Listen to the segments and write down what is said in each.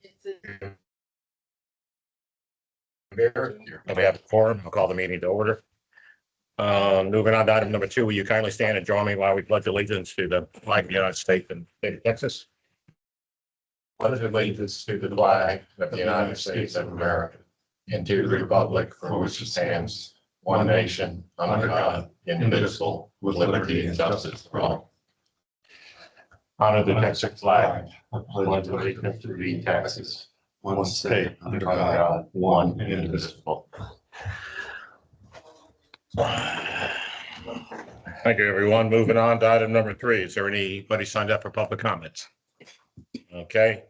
And we have a quorum. I'll call the meeting to order. Moving on to item number 2, will you kindly stand and join me while we pledge allegiance to the flag of the United States and state of Texas? Pledge allegiance to the flag of the United States of America and to the republic for which it stands, one nation, under God, indivisible, with liberty and justice for all. Honor the Texas flag. Pledge allegiance to the Texas, one state under God, one indivisible. Thank you, everyone. Moving on to item number 3. Is there anybody signed up for public comments? Okay.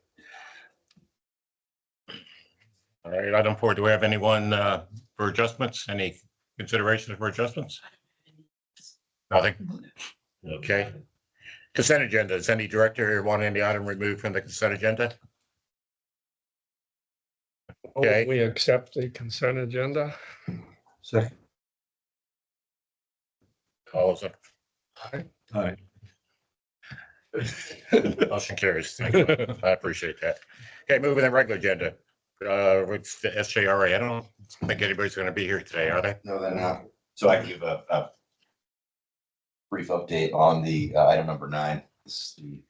All right, item 4. Do we have anyone for adjustments? Any considerations for adjustments? Nothing? Okay. Consent agenda. Does any director want any item removed from the consent agenda? Okay. We accept the consent agenda. Second. All those in- Aye. Motion carries. Thank you. I appreciate that. Okay, moving to the regular agenda. With the SJRA. I don't think anybody's going to be here today, are they? No, they're not. So I can give a brief update on the item number 9. This is the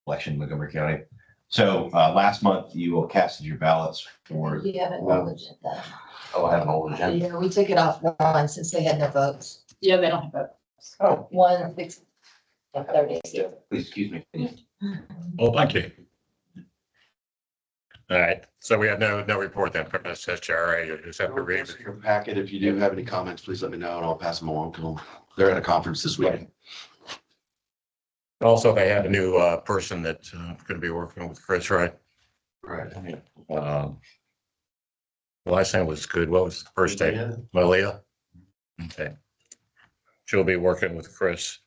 election in Montgomery County. So last month you casted your ballots for. You have an old agenda. Oh, I have an old agenda. Yeah, we took it offline since they had no votes. Yeah, they don't have votes. Oh, 1:30. Please excuse me. Well, thank you. All right, so we have no report then from SJRA. Is that the reason? Your packet, if you do have any comments, please let me know and I'll pass them along to them. They're at a conference this week. Also, they had a new person that's going to be working with Chris, right? Right. Last name was good. What was the first name? Malia. Okay. She'll be working with Chris.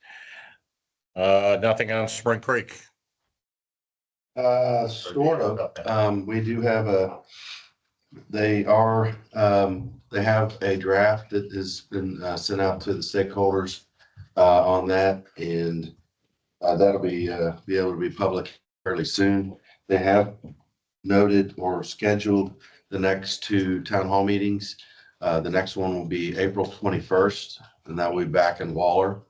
Nothing on Spring Creek. Sort of. We do have they have a draft that has been sent out to the stakeholders on that, and that'll be able to be public fairly soon. They have noted or scheduled the next 2 town hall meetings. The next one will be April 21st, and that will be back in Waller.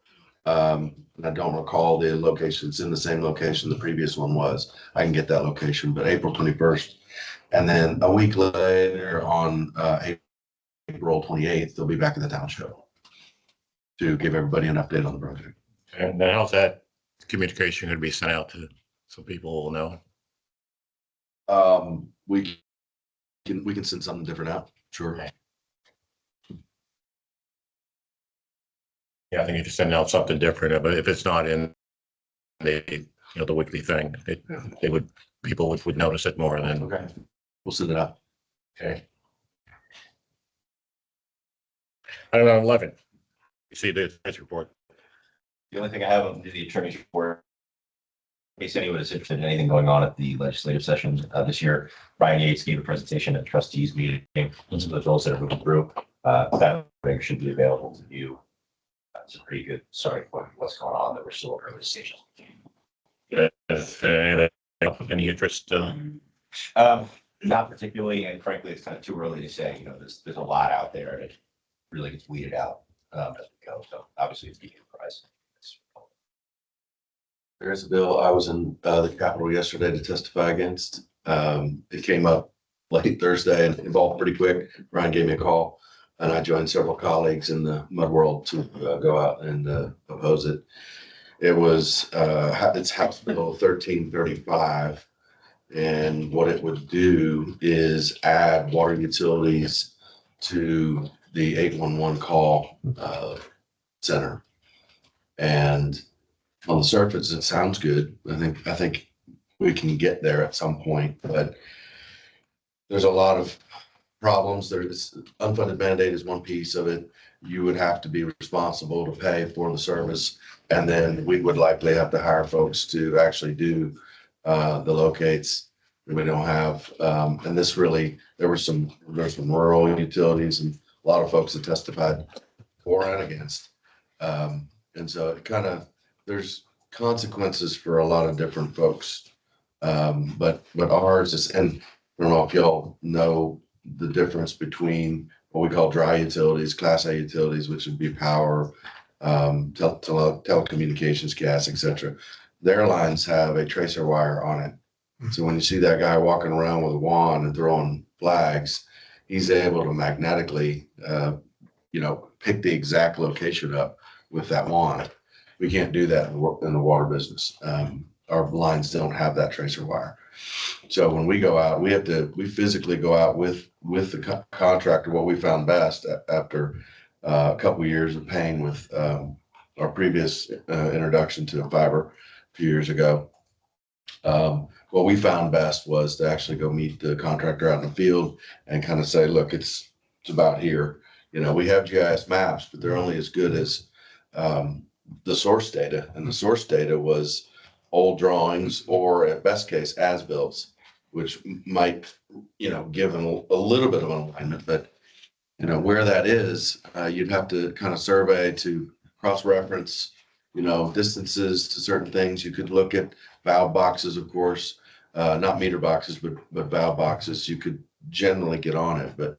And I don't recall the location. It's in the same location the previous one was. I can get that location, but April 21st. And then a week later on April 28th, they'll be back in the town show to give everybody an update on the project. And then how's that communication going to be sent out to so people will know? We can send something different out. Sure. Okay. Yeah, I think you just send out something different, but if it's not in the weekly thing, people would notice it more than. Okay. We'll send it out. Okay. I don't know, 11. You see the report. The only thing I have on the attorney's report, in case anyone is interested in anything going on at the legislative session this year, Brian Yates gave a presentation at trustees meeting on some of the bills that are moving through. That should be available to you. That's a pretty good starting point for what's going on, that we're still early stages. Any interest? Not particularly, and frankly, it's kind of too early to say. There's a lot out there, and it really gets weeded out as we go. So obviously, it's being surprised. There's a bill I was in the Capitol yesterday to testify against. It came up late Thursday and evolved pretty quick. Ryan gave me a call, and I joined several colleagues in the mud world to go out and oppose it. It was it's House Bill 1335, and what it would do is add water utilities to the 811 call center. And on the surface, it sounds good. I think we can get there at some point, but there's a lot of problems. There's unfunded mandate is one piece of it. You would have to be responsible to pay for the service, and then we would likely have to hire folks to actually do the locates. We don't have, and this really, there's some rural utilities and a lot of folks that testified for and against. And so it kind of, there's consequences for a lot of different folks But ours is, and I don't know if y'all know the difference between what we call dry utilities, class A utilities, which would be power, telecommunications, gas, et cetera. Their lines have a tracer wire on it. So when you see that guy walking around with a wand and throwing flags, he's able to magnetically, pick the exact location up with that wand. We can't do that in the water business. Our lines don't have that tracer wire. So when we go out, we physically go out with the contractor. What we found best after a couple of years of pain with our previous introduction to fiber a few years ago. What we found best was to actually go meet the contractor out in the field and kind of say, look, it's about here. We have GIS maps, but they're only as good as the source data. And the source data was old drawings or at best case as-bills, which might, give them a little bit of an alignment, but where that is, you'd have to kind of survey to cross-reference, distances to certain things. You could look at valve boxes, of course, not meter boxes, but valve boxes. You could generally get on it, but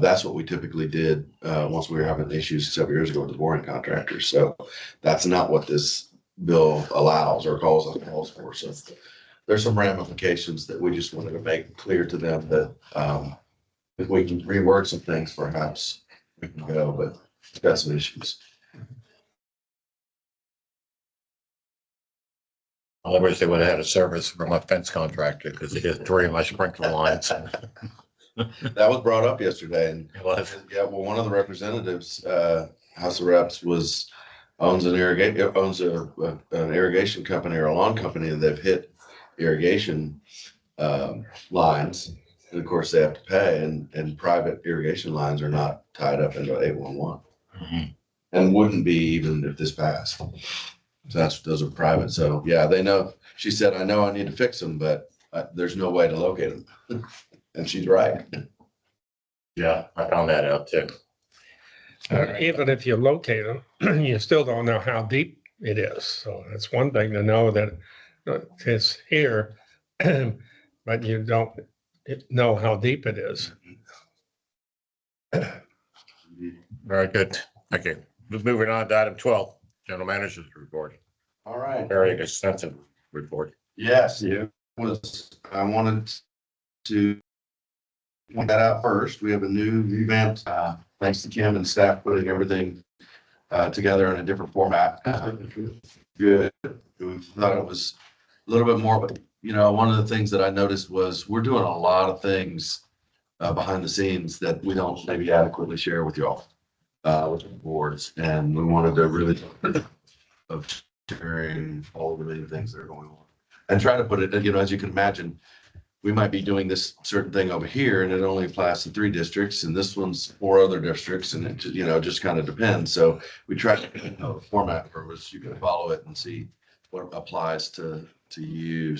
that's what we typically did once we were having issues several years ago with the boring contractors. So that's not what this bill allows or calls for. So there's some ramifications that we just wanted to make clear to them that if we can reword some things, perhaps we can go, but we've got some issues. I wish they would have had a service from a fence contractor because they did 3 of my sprinkler lines. That was brought up yesterday, and It was. yeah, well, one of the representatives, House of Reps, owns an irrigation company or a lawn company, and they've hit irrigation lines, and of course they have to pay, and private irrigation lines are not tied up into 811, and wouldn't be even if this passed. So those are private. So yeah, they know. She said, "I know I need to fix them, but there's no way to locate them," and she's right. Yeah, I found that out too. Even if you locate them, you still don't know how deep it is. So it's one thing to know that it's here, but you don't know how deep it is. Very good. Thank you. Moving on to item 12, General Manager's report. All right. Very extensive report. Yes, I wanted to point that out first. We have a new revamped, thanks to Kim and staff putting everything together in a different format. Good. We thought it was a little bit more, but one of the things that I noticed was we're doing a lot of things behind the scenes that we don't maybe adequately share with y'all, with the boards, and we wanted to really of sharing all the many things that are going on and try to put it, as you can imagine, we might be doing this certain thing over here and it only applies to 3 districts and this one's 4 other districts, and it, just kind of depends. So we try to a format for which you can follow it and see what applies to you.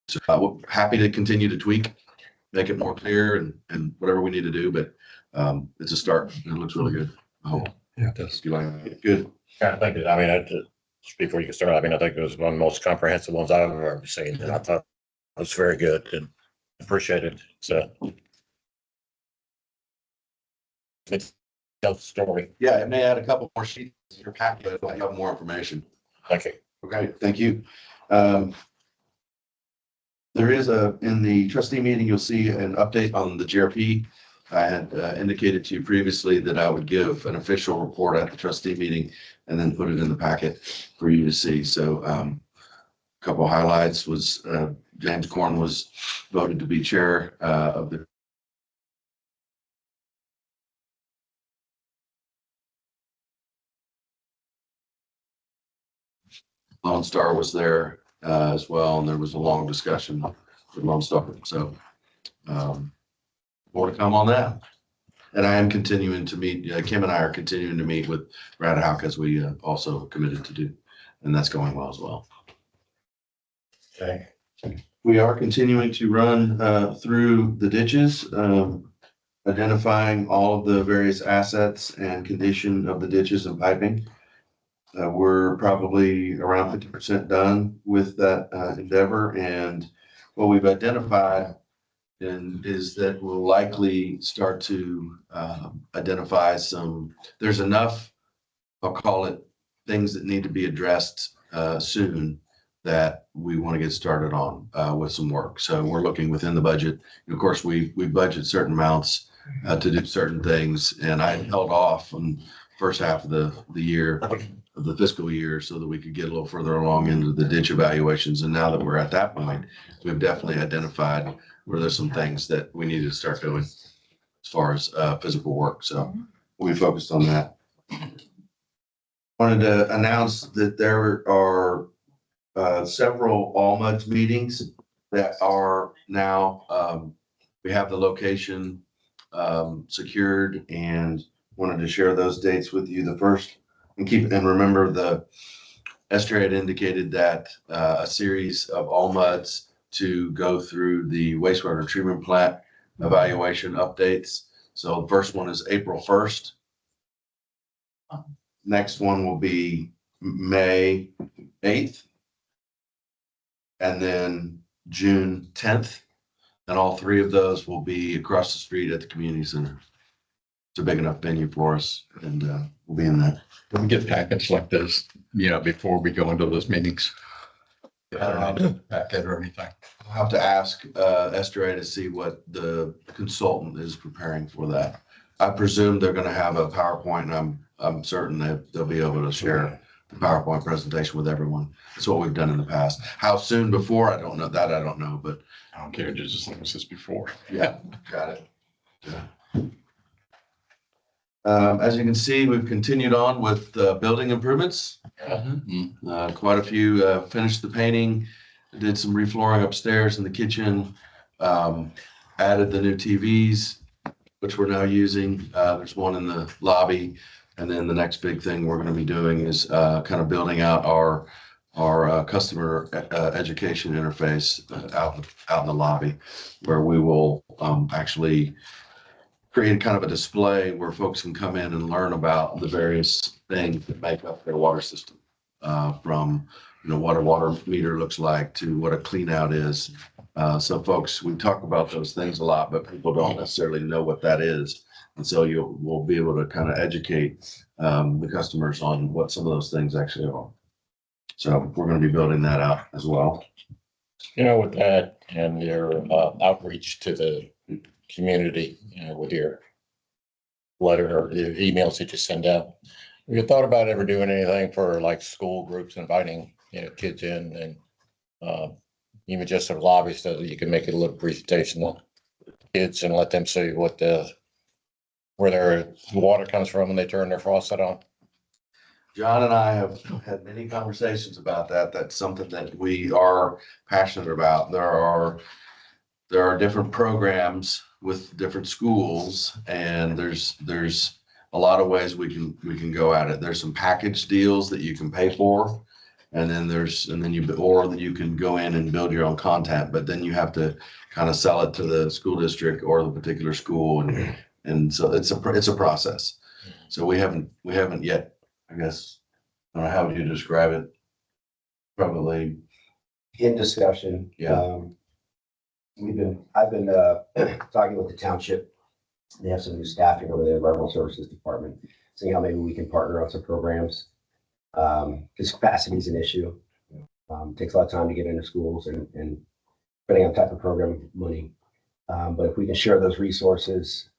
So we're happy to continue to tweak, make it more clear and whatever we need to do, but it's a start. It looks really good. Oh, Yeah, it does. you like it? Good. Yeah, thank you. I mean, just before you get started, I think it was one of the most comprehensive ones I've ever seen, and I thought it was very good and appreciated. So it's tell the story. Yeah, it may add a couple more sheets to your packet, but you have more information. Thank you. Okay, thank you. There is in the trustee meeting, you'll see an update on the GRP. I had indicated to you previously that I would give an official report at the trustee meeting and then put it in the packet for you to see. So a couple of highlights was James Korn was voted to be chair of the Lone Star was there as well, and there was a long discussion with Lone Star. So more to come on that. And I am continuing to meet, Kim and I are continuing to meet with Brad Houck as we also committed to do, and that's going well as well. Okay. We are continuing to run through the ditches, identifying all of the various assets and condition of the ditches and piping. We're probably around 50% done with that endeavor, and what we've identified is that we'll likely start to identify there's enough, I'll call it, things that need to be addressed soon that we want to get started on with some work. So we're looking within the budget. And of course, we budget certain amounts to do certain things, and I held off on first half of the year of the fiscal year so that we could get a little further along into the ditch evaluations. And now that we're at that point, we've definitely identified where there's some things that we need to start doing as far as physical work. So we'll be focused on that. Wanted to announce that there are several AllMuds meetings that are now, we have the location secured, and wanted to share those dates with you. The first, and remember, the Esther had indicated that a series of AllMuds to go through the wastewater treatment plant evaluation updates. So the first one is April 1st. Next one will be May 8th. And then June 10th. And all three of those will be across the street at the community center. It's a big enough venue for us, and we'll be in that. We get packets like this, before we go into those meetings. Packet or anything. I'll have to ask Esther to see what the consultant is preparing for that. I presume they're gonna have a PowerPoint, and I'm certain that they'll be able to share the PowerPoint presentation with everyone. That's what we've done in the past. How soon before, I don't know. That I don't know, but I don't care, just as long as it's before. yeah, got it. Yeah. As you can see, we've continued on with building improvements. Quite a few finished the painting, did some reflooring upstairs in the kitchen, added the new TVs, which we're now using. There's one in the lobby. And then the next big thing we're going to be doing is kind of building out our customer education interface out in the lobby, where we will actually create kind of a display where folks can come in and learn about the various things that make up their water system, from what a water meter looks like to what a clean out is. So folks, we talk about those things a lot, but people don't necessarily know what that is. And so we'll be able to kind of educate the customers on what some of those things actually are. So we're going to be building that out as well. With that and your outreach to the community, with your letter or the emails that you send out, have you thought about ever doing anything for like school groups, inviting, kids in and even just a lobby so that you can make it a little presentation to kids and let them see where their water comes from when they turn their faucet on? John and I have had many conversations about that. That's something that we are passionate about. There are different programs with different schools, and there's a lot of ways we can go at it. There's some package deals that you can pay for, and then you can go in and build your own content, but then you have to kind of sell it to the school district or the particular school, and so it's a process. So we haven't yet, I guess, I don't know, how would you describe it? Probably in discussion. Yeah. I've been talking with the township. They have some new staffing over there, environmental services department, seeing how maybe we can partner on some programs. Because capacity is an issue. Takes a lot of time to get into schools and depending on type of program, money. But if we can share those resources,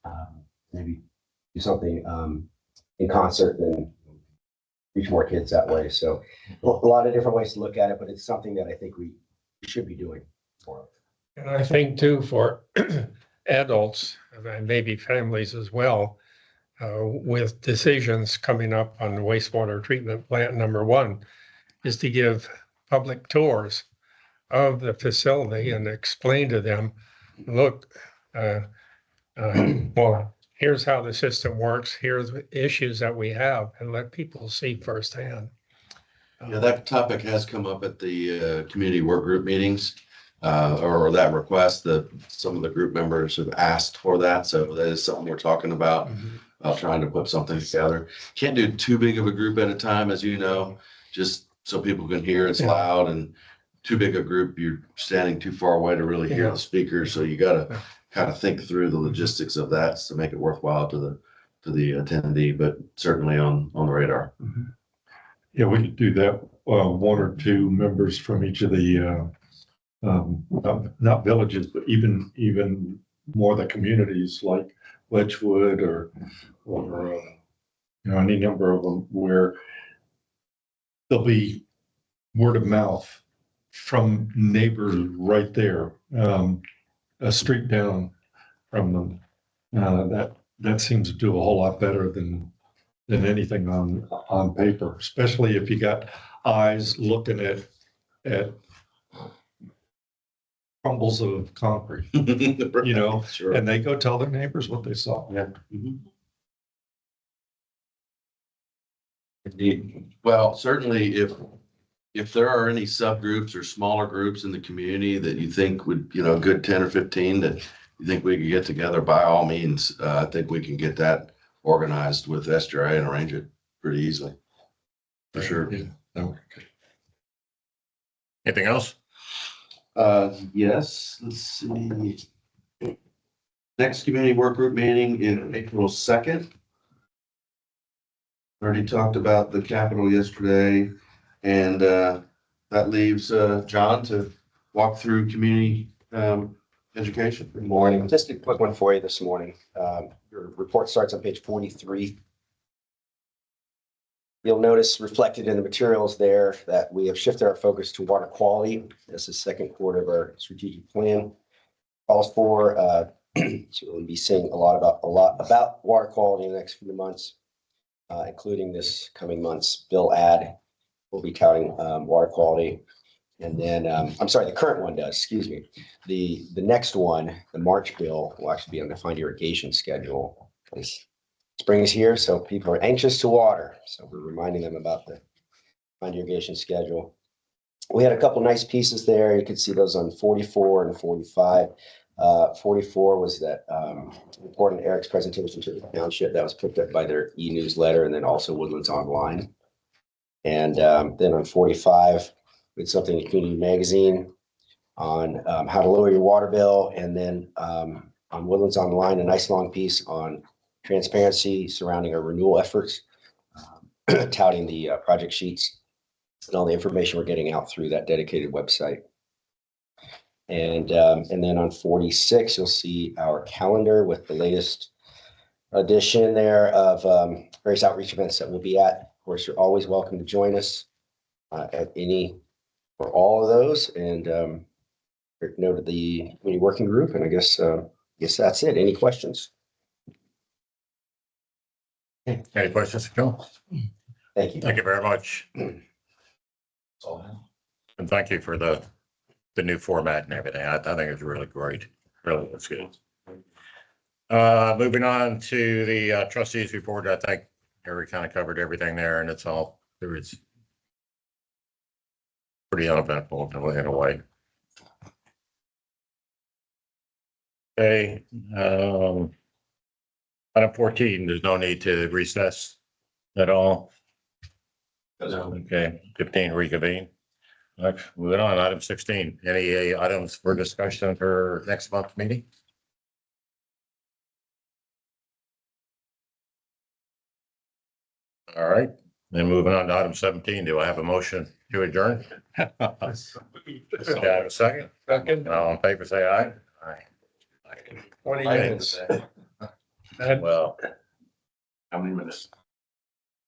maybe do something in concert, then reach more kids that way. So a lot of different ways to look at it, but it's something that I think we should be doing more of. And I think too, for adults and maybe families as well, with decisions coming up on wastewater treatment plant number 1, is to give public tours of the facility and explain to them, look, well, here's how the system works, here's the issues that we have, and let people see firsthand. Yeah, that topic has come up at the community work group meetings, or that request that some of the group members have asked for that. So that is something we're talking about. about trying to put something together. Can't do too big of a group at a time, as you know, just so people can hear. It's Yeah. loud, and too big a group, you're standing too far away to really hear Yeah. the speakers. So you gotta Yeah. kind of think through the logistics of that to make it worthwhile to the attendee, but certainly on the radar. Yeah, we could do that, one or two members from each of the, not villages, but even more the communities like Wedgewood or, any number of them where there'll be word of mouth from neighbors right there, a street down from them. That seems to do a whole lot better than anything on paper, especially if you got eyes looking at crumbles of concrete, Sure. and they go tell their neighbors what they saw. Indeed. Well, certainly if there are any subgroups or smaller groups in the community that you think would, a good 10 or 15 that you think we could get together, by all means, I think we can get that organized with SJRA and arrange it pretty easily. For sure. Yeah, no, Anything else? Yes, let's see. Next community work group meeting in April 2nd. Already talked about the Capitol yesterday, and that leaves John to walk through community education. Good morning. Just a quick one for you this morning. Your report starts on page 43. You'll notice reflected in the materials there that we have shifted our focus to water quality. This is second quarter of our strategic plan. Calls for so we'll be seeing a lot about water quality in the next few months, including this coming month's bill ad. We'll be touting water quality. And then, I'm sorry, the current one does, excuse me. The next one, the March bill, will actually be on the defined irrigation schedule. Spring is here, so people are anxious to water. So we're reminding them about the defined irrigation schedule. We had a couple nice pieces there. You could see those on 44 and 45. 44 was that report on Eric's presentation to the township that was picked up by their e-newsletter, and then also Woodlands Online. And then on 45, we had something in Community Magazine on how to lower your water bill. And then on Woodlands Online, a nice long piece on transparency surrounding our renewal efforts, touting the project sheets and all the information we're getting out through that dedicated website. And then on 46, you'll see our calendar with the latest edition there of various outreach events that we'll be at. Of course, you're always welcome to join us at any or all of those. And noted the community working group. And I guess that's it. Any questions? Any questions, Joe? Thank you. Thank you very much. And thank you for the new format and everything. I think it's really great. Really, that's good. Moving on to the trustees report. I think Eric kind of covered everything there, and it's all there is pretty uneventful in a way. Okay, item 14, there's no need to recess at all. Okay, 15, reconvene. Next, moving on, item 16, any items for discussion for next month's meeting? All right, then moving on to item 17, do I have a motion to adjourn? Do I have a second? Second. All in favor, say aye. Aye. 20 minutes. Well, How many minutes?